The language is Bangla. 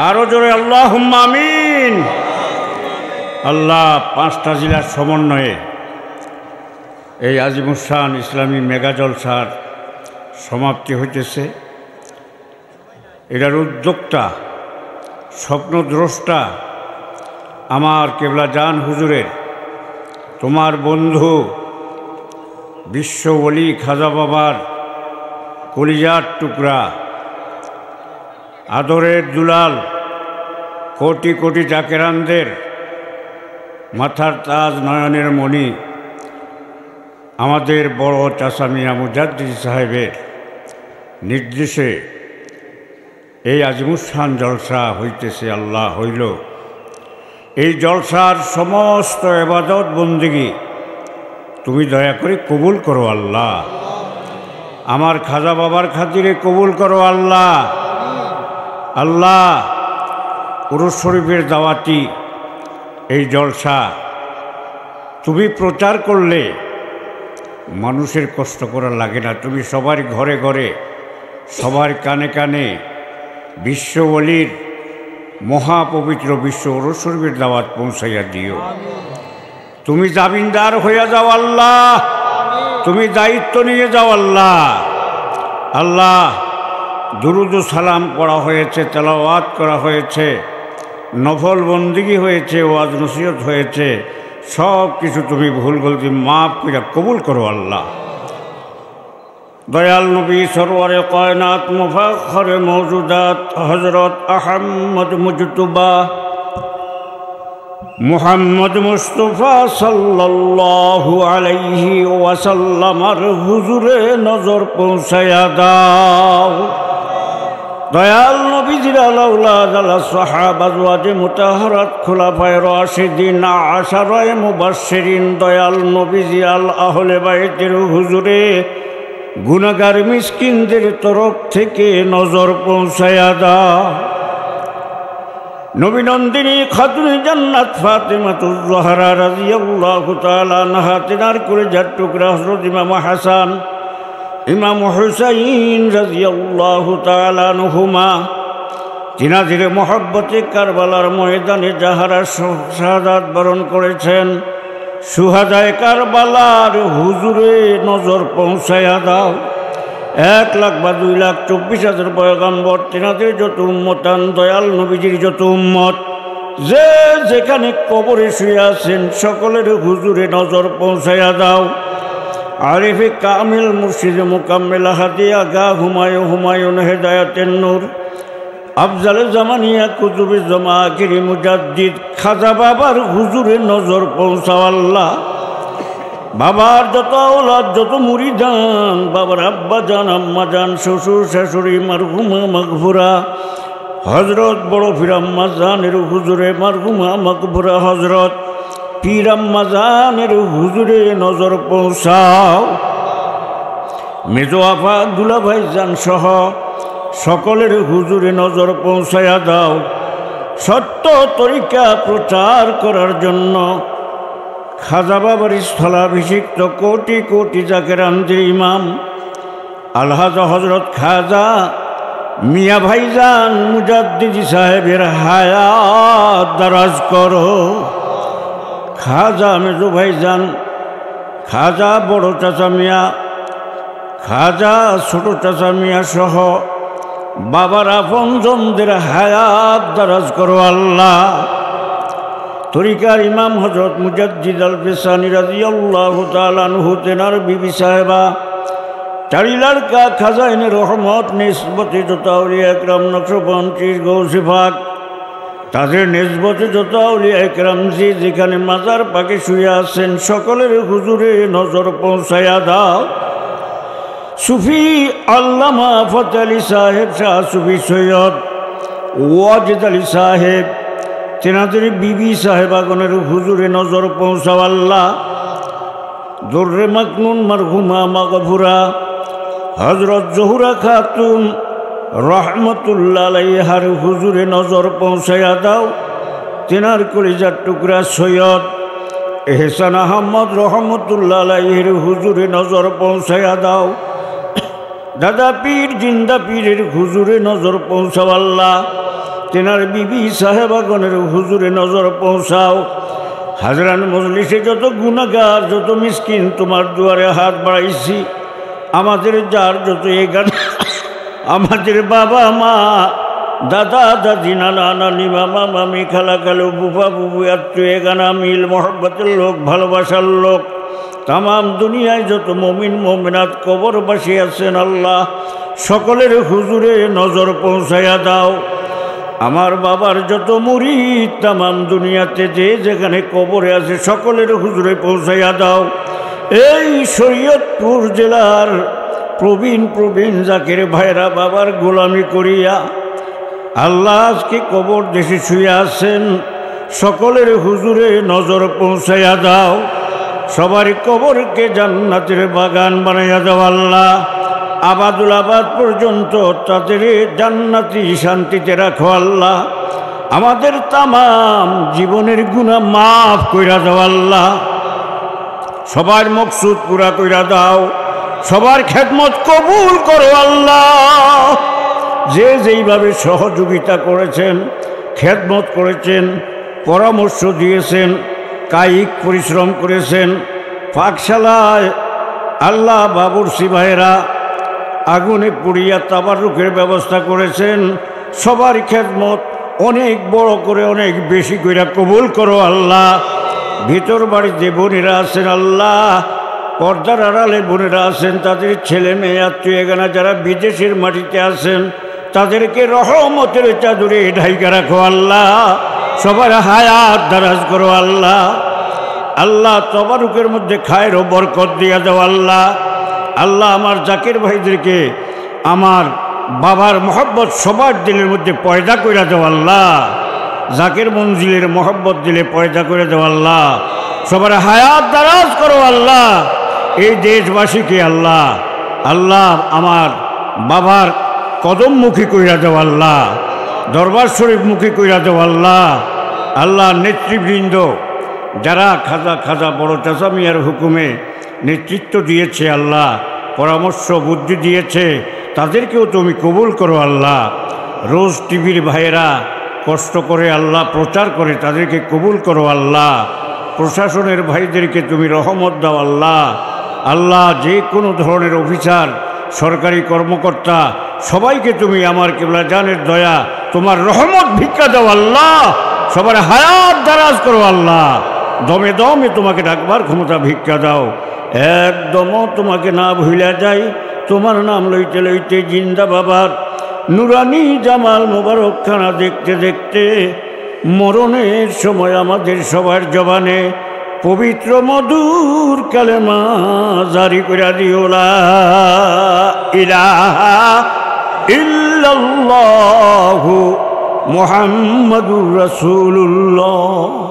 আরো জোরে আল্লাহুম্মা আমিন। আল্লাহ, 5টা জেলার সমন্বয়ে এই আজিমুস শান ইসলামী মেগা জলসার সমাপ্তি হইতেছে। এটার উদ্যোক্তা, স্বপ্নদ্রষ্টা আমার কেবলা জান হুজুরের, তোমার বন্ধু বিশ্ব ওলি খাজা বাবার কলিজার টুকরা, আদরের দুলাল, কোটি কোটি জাকেরানদের মাথার তাজ, নয়নের মণি, আমাদের বড় চাচা মিয়া মুজাদ্দিদ সাহেবের নির্দেশে এই আজিমুস শান জলসা হইতেছে। আল্লাহ হইল এই জলসার সমস্ত ইবাদত বন্দেগী তুমি দয়া করে কবুল করো আল্লাহ। আমার খাজা বাবার খাতিরে কবুল করো আল্লাহ। আল্লাহ, উরুস শরীফের দাওয়াতি এই জলসা তুমি প্রচার করলে মানুষের কষ্ট করা লাগে না। তুমি সবার ঘরে ঘরে, সবার কানে কানে বিশ্ব ওলির মহাপবিত্র বিশ্ব উরুস শরীফের দাওয়াত পৌঁছাইয়া দিও। তুমি জামিনদার হইয়া যাও আল্লাহ, তুমি দায়িত্ব নিয়ে যাও আল্লাহ। আল্লাহ, দুরুদ ও সালাম পড়া হয়েছে, তেলাওয়াত করা হয়েছে, নফল বন্দিগি হয়েছে, ওয়াজ নসিহত হয়েছে, সব কিছু তুমি ভুল গলতি মাফ করে কবুল করো আল্লাহ। দয়াল নবী সরওয়ারে কায়নাত মুফাখরে মওজুদাত হযরত আহমদ মুজতবা মুহাম্মদ মুস্তাফা সাল্লাল্লাহু আলাইহি ওয়াসাল্লামের হুজুরে নজর পৌঁছায়া দাও। দয়াল নবীজির আওলাদ সাহাবা ওয়াজে মুতাহারাত খুলাফায়ে রাশিদিন আশারায়ে মুবাশশিরিন দয়াল নবীজি আহলে বাইতের হুজুরে গুনাহগার মিসকিনদের তরফ থেকে নজর পৌঁছায়া দাও। নবী নন্দিনী খাতুনে জান্নাত ফাতেমাতুজ জোহরা রাদিয়াল্লাহু তাআলা আনহা, তিনার কলিজার টুকরা হযরত ইমাম হাসান, ইমাম হুসাইন রাদিয়াল্লাহু তাআলা আনহুমা, তিনাদের মহব্বতে কারবালার ময়দানে যাহারা শাহাদাত বরণ করেছেন, সুহাদায়ে কারবালার হুজুরে নজর পৌঁছায়া দাও। 1,00,000 বা 2,24,000 পয়গম্বর, তিনাদের যত উম্মতান, দয়াল নবীজির যত উম্মত, যে যেখানে কবরে শুয়ে আছেন সকলের হুজুরে নজর পৌঁছায়া দাও। আরিফে কামিল মুর্শিদে মুকাম্মেল হাদিয়া গা হুমায়ুন হেদায়াতের নূর আফজালে জামানিয়া কুতুবে জামাকির মুজাদ্দিদ খাজা বাবার হুজুরে নজর পৌঁছাও আল্লাহ। বাবার যত আওলাদ, যত মুরিদান, বাবার আব্বা জান, আম্মা জান, শ্বশুর শাশুড়ি মারহুমা মাগফুরা হজরত বড় পীর আম্মা জানের হুজুরে মারহুমা মাগফুরা হজরত পীর আম্মা জানের হুজুরে নজর পৌঁছাও। মেজো আফা দুলাভাই জান সহ সকলের হুজুরে নজর পৌঁছায়া দাও। সত্য তরিকা প্রচার করার জন্য খাজা বাবার স্থলাভিষিক্ত কোটি কোটি জাকেরানদের ইমাম আলহাজা হজরত খাজা মিয়া ভাইজান মুজাদ্দিদ সাহেবের হায়াত দারাজ করো। খাজা মেজো ভাইজান, খাজা বড় চাচা মিয়া, খাজা ছোট চাচা মিয়া সহ বাবার আপনজনদের হায়াত দারাজ করো আল্লাহ। তরিকার ইমাম হযরত মুজাদ্দিদ আল ফিসানি রাদিয়াল্লাহু তাআলা আনহু, তেনার বিবি সাহেবা, চারিলার কা খাজাইনে রহমত নিসবতে যত আউলিয়া একরাম নকশবন্দির গৌসে পাক, তাদের নিসবতে যত আউলিয়া একরাম যেখানে মাজার পাকে শুয়ে আছেন সকলের হুজুরে নজর পৌঁছায়া দাও। সুফি আল্লামা ফতেহ আলী সাহেব, শাহ সুফি সৈয়দ ওয়াজেদ আলী সাহেব, তেনাদের বিবি সাহেবাগণের হুজুরে নজর পৌঁছাও আল্লাহ। দুররে মাকনুন মারহুমা মাগফুরা হযরত জহুরা খাতুন রহমতুল্লাহ আলাইহার হুজুরে নজর পৌঁছায়া দাও। তেনার কলিজার টুকরা সৈয়দ এহসান আহমদ রহমতুল্লাহ আলাইহির হুজুরে নজর পৌঁছায়া দাও। দাদা পীর জিন্দা পীরের হুজুরে নজর পৌঁছাও আল্লাহ। তেনার বিবি সাহেবাগণের হুজুরে নজর পৌঁছাও। হাজরান মজলিসে যত গুনাহগার, যত মিসকিন তোমার দুয়ারে হাত বাড়াইছি, আমাদের যার যত এখানে আমাদের বাবা মা, দাদা দাদি, নানা নানি, মামা মামি, খালা খালু, বুফা বুবু, আত্মীয় এগানা, মিল মহব্বতের লোক, ভালোবাসার লোক, তামাম দুনিয়ায় যত মমিন মমিনাত কবরবাসী আছেন আল্লাহ সকলের হুজুরে নজর পৌঁছাইয়া দাও। আমার বাবার যত মুরিদ তামাম দুনিয়াতে যে যেখানে কবরে আছে সকলের হুজুরে পৌঁছাইয়া দাও। এই শরীয়তপুর জেলার প্রবীণ জাকির ভাইরা বাবার গোলামি করিয়া আল্লাহ আজকে কবর দেশে শুয়ে আছেন, সকলের হুজুরে নজর পৌঁছাইয়া দাও। সবার কবরকে জান্নাতের বাগান বানাইয়া দাও আল্লাহ। আবাদুল আবাদ পর্যন্ত তাদের জান্নাতি শান্তিতে রাখো আল্লাহ। আমাদের তামাম জীবনের গুনাহ মাফ কইরা দাও আল্লাহ। সবার মকসুদ পুরা কইরা দাও, সবার খেদমত কবুল করো আল্লাহ। যে যেইভাবে সহযোগিতা করেছেন, খেদমত করেছেন, পরামর্শ দিয়েছেন, কায়িক পরিশ্রম করেছেন, পাকশালায় আল্লাহ বাবুরসি ভাইরা আগুনে পুড়িয়া তাবারুকের ব্যবস্থা করেছেন, সবার খেদমত অনেক বড় করে অনেক বেশি করে কবুল করো আল্লাহ। ভিতর বাড়িতে বোনেরা আছেন আল্লাহ, পর্দার আড়ালে বোনেরা আছেন, তাদের ছেলে মেয়ে আত্মীয় এগানা যারা বিদেশের মাটিতে আছেন তাদেরকে রহমতের চাদরে ঢাইকা রাখো আল্লাহ। সবার হায়াত দারাজ করো আল্লাহ। আল্লাহ তবারুকের মধ্যে খায়ের ও বরকত দিয়া দাও আল্লাহ। আল্লাহ আমার জাকির ভাইদেরকে আমার বাবার মহব্বত সবার দিলের মধ্যে পয়দা করে দাও আল্লাহ। জাকির মঞ্জিলের মহব্বত দিলে পয়দা করে দাও আল্লাহ। সবার হায়াত দারাজ করো আল্লাহ। এই দেশবাসীকে আল্লাহ আমার বাবার কদমমুখী কইরা দাও আল্লাহ, দরবার শরীফ মুখী কইরা দাও আল্লাহ। আল্লাহ নেতৃবৃন্দ যারা খাজা বড় চাচা মিয়ার হুকুমে নেতৃত্ব দিয়েছে আল্লাহ, পরামর্শ বুদ্ধি দিয়েছে, তাদেরকেও তুমি কবুল করো আল্লাহ। রোজ টিভির ভাইয়েরা কষ্ট করে আল্লাহ প্রচার করে, তাদেরকে কবুল করো আল্লাহ। প্রশাসনের ভাইদেরকে তুমি রহমত দাও আল্লাহ। আল্লাহ যে কোনো ধরনের অফিসার, সরকারি কর্মকর্তা সবাইকে তুমি আমার কেবলা জানের দয়া তোমার রহমত ভিক্ষা দাও আল্লাহ। সবার হায়াত দারাজ করো আল্লাহ। দমে দমে তোমাকে ডাকবার ক্ষমতা ভিক্ষা দাও। একদমও তোমাকে না ভুলিয়া যাই। তোমার নাম লইতে লইতে জিন্দা বাবার নুরানি জামাল মোবারকখানা দেখতে দেখতে মরণের সময় আমাদের সবার জবানে পবিত্র মধুর কালেমা জারি কইরা দিও লা ইলাহা ইল্লাল্লাহু মুহাম্মাদুর রাসূলুল্লাহ।